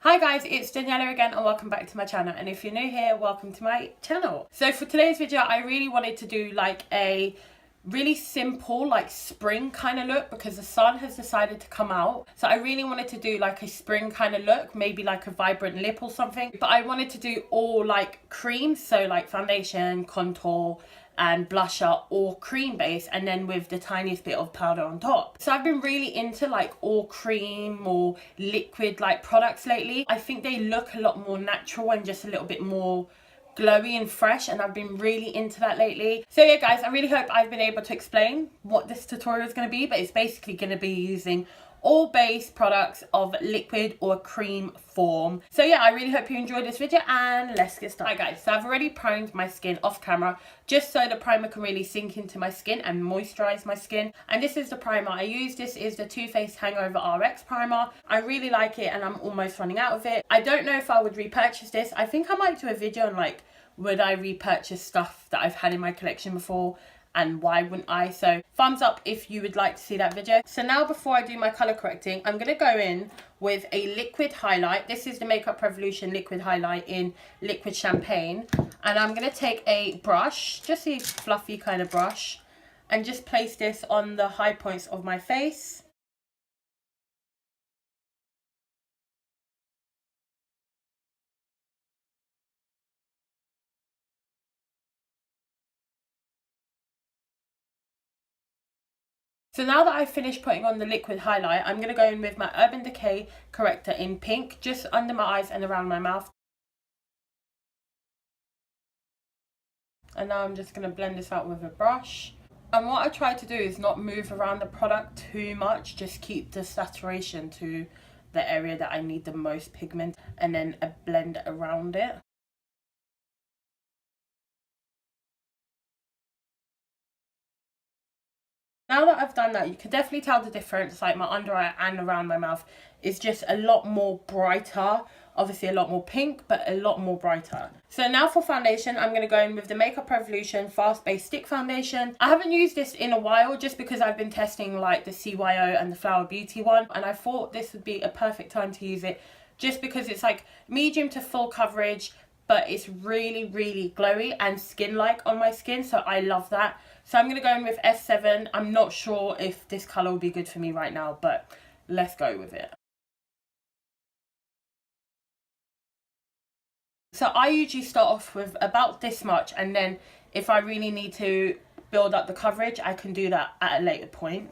Hi guys, it's Daniela again and welcome back to my channel, and if you're new here, welcome to my channel. So for today's video, I really wanted to do like a really simple like spring kind of look because the sun has decided to come out. So I really wanted to do like a spring kind of look, maybe like a vibrant lip or something, but I wanted to do all like cream, so like foundation, contour and blusher or cream base, and then with the tiniest bit of powder on top. So I've been really into like all cream or liquid like products lately. I think they look a lot more natural and just a little bit more glowy and fresh, and I've been really into that lately. So yeah guys, I really hope I've been able to explain what this tutorial is going to be, but it's basically going to be using all base products of liquid or cream form. So yeah, I really hope you enjoyed this video and let's get started. Hi guys, so I've already primed my skin off camera just so the primer can really sink into my skin and moisturize my skin. And this is the primer I use. This is the Too Faced Hangover RX primer. I really like it and I'm almost running out of it. I don't know if I would repurchase this. I think I might do a video on like, would I repurchase stuff that I've had in my collection before and why wouldn't I? So thumbs up if you would like to see that video. So now before I do my color correcting, I'm going to go in with a liquid highlight. This is the Makeup Revolution liquid highlight in liquid champagne, and I'm going to take a brush, just a fluffy kind of brush, and just place this on the high points of my face. So now that I've finished putting on the liquid highlight, I'm going to go in with my Urban Decay corrector in pink, just under my eyes and around my mouth. And now I'm just going to blend this out with a brush. And what I try to do is not move around the product too much, just keep the saturation to the area that I need the most pigment, and then a blend around it. Now that I've done that, you can definitely tell the difference, like my under eye and around my mouth is just a lot more brighter. Obviously a lot more pink, but a lot more brighter. So now for foundation, I'm going to go in with the Makeup Revolution Fast Base Stick Foundation. I haven't used this in a while just because I've been testing like the CYO and the Flower Beauty one, and I thought this would be a perfect time to use it just because it's like medium to full coverage, but it's really, really glowy and skin-like on my skin, so I love that. So I'm going to go in with F7. I'm not sure if this colour will be good for me right now, but let's go with it. So I usually start off with about this much, and then if I really need to build up the coverage, I can do that at a later point.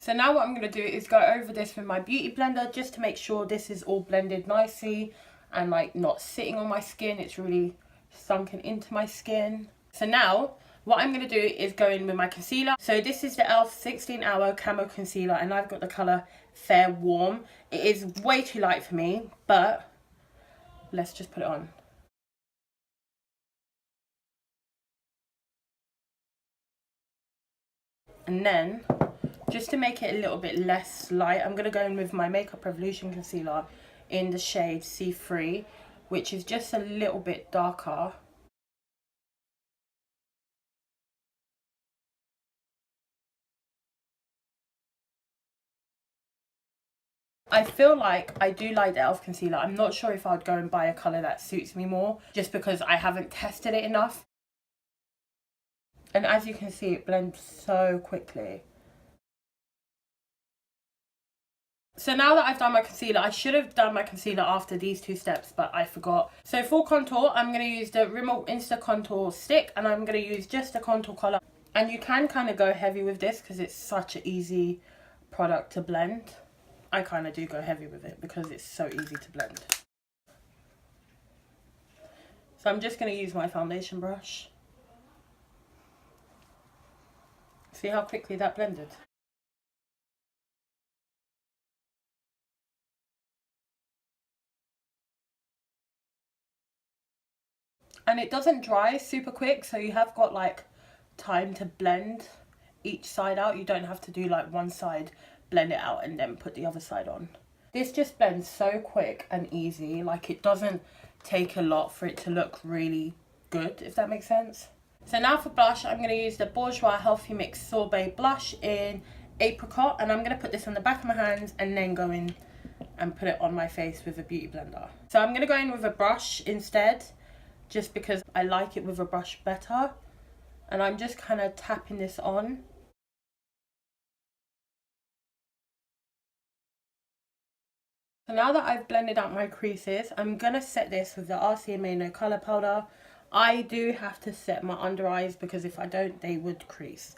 So now what I'm going to do is go over this with my beauty blender just to make sure this is all blended nicely and like not sitting on my skin. It's really sunken into my skin. So now what I'm going to do is go in with my concealer. So this is the e.l.f. 16 Hour Camo Concealer, and I've got the colour Fair Warm. It is way too light for me, but let's just put it on. And then, just to make it a little bit less light, I'm going to go in with my Makeup Revolution concealer in the shade C3, which is just a little bit darker. I feel like I do like the e.l.f. concealer. I'm not sure if I'd go and buy a colour that suits me more, just because I haven't tested it enough. And as you can see, it blends so quickly. So now that I've done my concealer, I should have done my concealer after these two steps, but I forgot. So for contour, I'm going to use the Rimmel Insta Contour Stick, and I'm going to use just a contour colour. And you can kind of go heavy with this because it's such an easy product to blend. I kind of do go heavy with it because it's so easy to blend. So I'm just going to use my foundation brush. See how quickly that blended? And it doesn't dry super quick, so you have got like time to blend each side out. You don't have to do like one side, blend it out and then put the other side on. This just blends so quick and easy, like it doesn't take a lot for it to look really good, if that makes sense. So now for blush, I'm going to use the Bourjois Healthy Mix Sorbet Blush in Apricot. And I'm going to put this on the back of my hands and then go in and put it on my face with a beauty blender. So I'm going to go in with a brush instead, just because I like it with a brush better. And I'm just kind of tapping this on. So now that I've blended out my creases, I'm going to set this with the RCMA No Colour Powder. I do have to set my under eyes because if I don't, they would crease.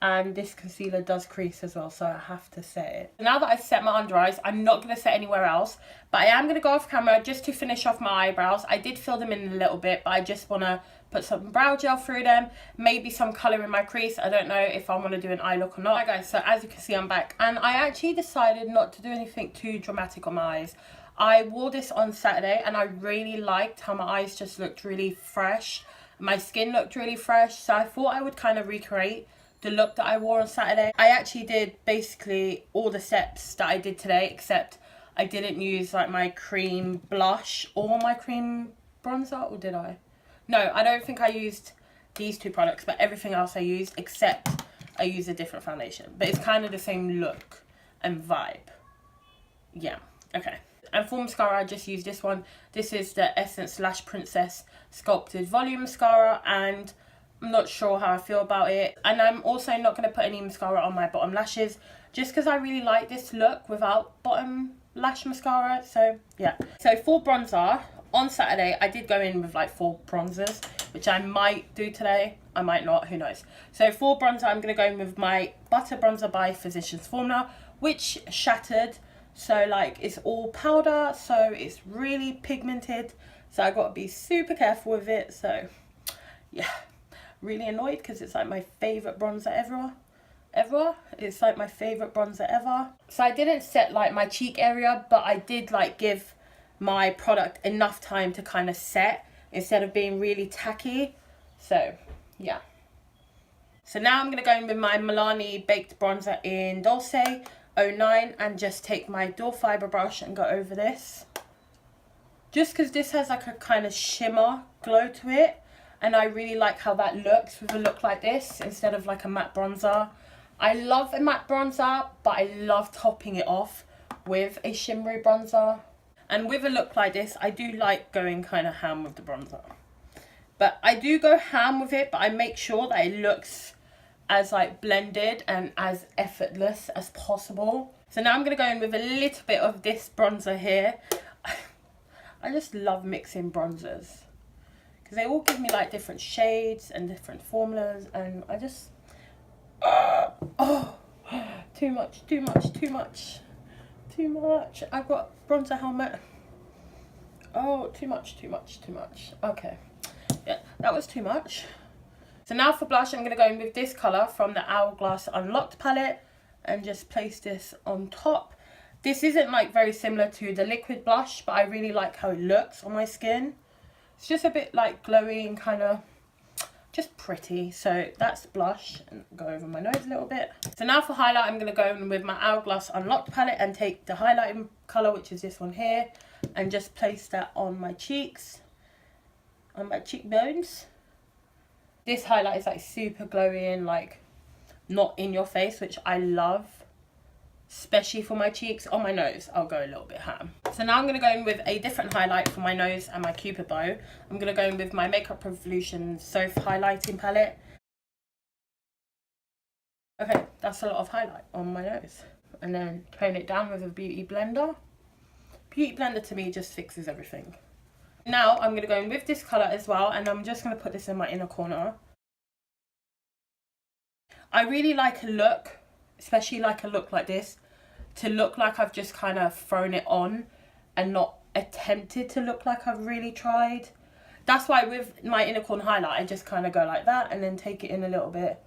And this concealer does crease as well, so I have to set it. Now that I've set my under eyes, I'm not going to set anywhere else. But I am going to go off camera just to finish off my eyebrows. I did fill them in a little bit, but I just want to put some brow gel through them. Maybe some colour in my crease. I don't know if I want to do an eye look or not. Right guys, so as you can see, I'm back. And I actually decided not to do anything too dramatic on my eyes. I wore this on Saturday and I really liked how my eyes just looked really fresh. My skin looked really fresh. So I thought I would kind of recreate the look that I wore on Saturday. I actually did basically all the steps that I did today, except I didn't use like my cream blush or my cream bronzer, or did I? No, I don't think I used these two products, but everything else I used, except I used a different foundation. But it's kind of the same look and vibe. Yeah, okay. And for mascara, I just used this one. This is the Essence Lash Princess Sculpted Volume Mascara, and I'm not sure how I feel about it. And I'm also not going to put any mascara on my bottom lashes, just because I really like this look without bottom lash mascara. So yeah. So for bronzer, on Saturday I did go in with like 4 bronzers, which I might do today. I might not, who knows. So for bronzer, I'm going to go in with my Butter Bronzer by Physicians Formula, which shattered. So like it's all powder, so it's really pigmented. So I got to be super careful with it. So yeah. Really annoyed because it's like my favourite bronzer ever. It's like my favourite bronzer ever. So I didn't set like my cheek area, but I did like give my product enough time to kind of set instead of being really tacky. So yeah. So now I'm going to go in with my Milani Baked Bronzer in Dolce 09 and just take my Dual Fibre brush and go over this. Just because this has like a kind of shimmer glow to it. And I really like how that looks with a look like this instead of like a matte bronzer. I love a matte bronzer, but I love topping it off with a shimmery bronzer. And with a look like this, I do like going kind of ham with the bronzer. But I do go ham with it, but I make sure that it looks as like blended and as effortless as possible. So now I'm going to go in with a little bit of this bronzer here. I just love mixing bronzers, because they all give me like different shades and different formulas, and I just oh, too much. I've got bronzer helmet. Oh, too much. Okay, yeah, that was too much. So now for blush, I'm going to go in with this colour from the Hourglass Unlocked palette and just place this on top. This isn't like very similar to the liquid blush, but I really like how it looks on my skin. It's just a bit like glowy and kind of just pretty. So that's blush, and go over my nose a little bit. So now for highlight, I'm going to go in with my Hourglass Unlocked palette and take the highlighting colour, which is this one here, and just place that on my cheeks, on my cheekbones. This highlight is like super glowy and like not in your face, which I love. Especially for my cheeks. On my nose, I'll go a little bit ham. So now I'm going to go in with a different highlight for my nose and my cupid bow. I'm going to go in with my Makeup Revolution Soph highlighting palette. Okay, that's a lot of highlight on my nose. And then tone it down with a beauty blender. Beauty blender to me just fixes everything. Now I'm going to go in with this colour as well, and I'm just going to put this in my inner corner. I really like a look, especially like a look like this, to look like I've just kind of thrown it on and not attempted to look like I've really tried. That's why with my inner corner highlight, I just kind of go like that and then take it in a little bit,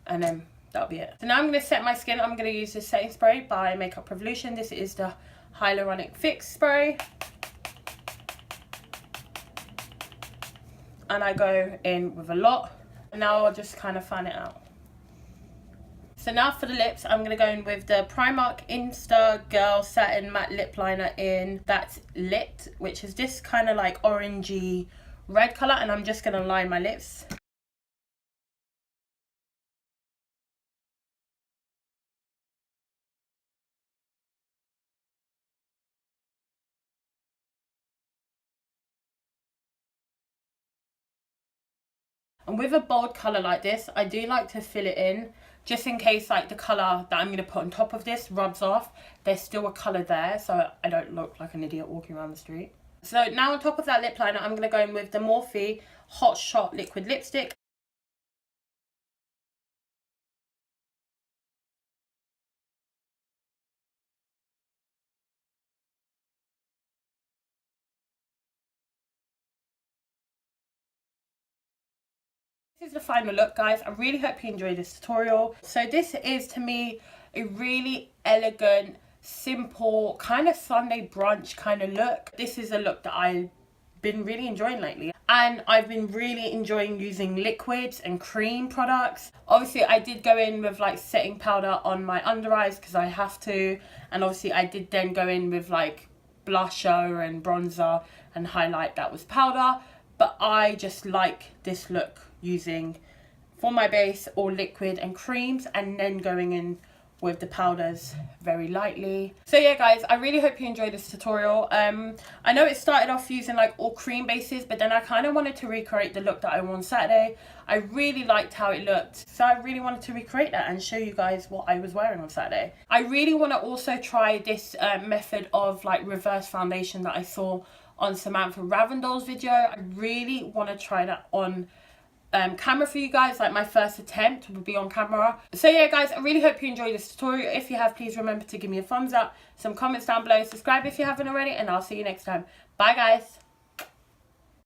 and then that'll be it. So now I'm going to set my skin. I'm going to use this setting spray by Makeup Revolution. This is the Hyaluronic Fix Spray. And I go in with a lot. And now I'll just kind of fan it out. So now for the lips, I'm going to go in with the Primark Insta Girl Satin Matte Lip Liner in That's Lit, which is this kind of like orangey red colour, and I'm just going to line my lips. And with a bold colour like this, I do like to fill it in, just in case like the colour that I'm going to put on top of this rubs off. There's still a colour there, so I don't look like an idiot walking around the street. So now on top of that lip liner, I'm going to go in with the Morphe Hot Shot Liquid Lipstick. This is the final look, guys. I really hope you enjoyed this tutorial. So this is, to me, a really elegant, simple, kind of Sunday brunch kind of look. This is a look that I've been really enjoying lately. And I've been really enjoying using liquids and cream products. Obviously, I did go in with like setting powder on my under eyes because I have to. And obviously, I did then go in with like blusher and bronzer and highlight that was powder. But I just like this look using, for my base, all liquid and creams, and then going in with the powders very lightly. So yeah, guys, I really hope you enjoyed this tutorial. I know it started off using like all cream bases, but then I kind of wanted to recreate the look that I wore on Saturday. I really liked how it looked, so I really wanted to recreate that and show you guys what I was wearing on Saturday. I really want to also try this method of like reverse foundation that I saw on Samantha Ravndell's video. I really want to try that on camera for you guys. Like my first attempt would be on camera. So yeah, guys, I really hope you enjoyed this tutorial. If you have, please remember to give me a thumbs up, some comments down below, subscribe if you haven't already, and I'll see you next time. Bye, guys.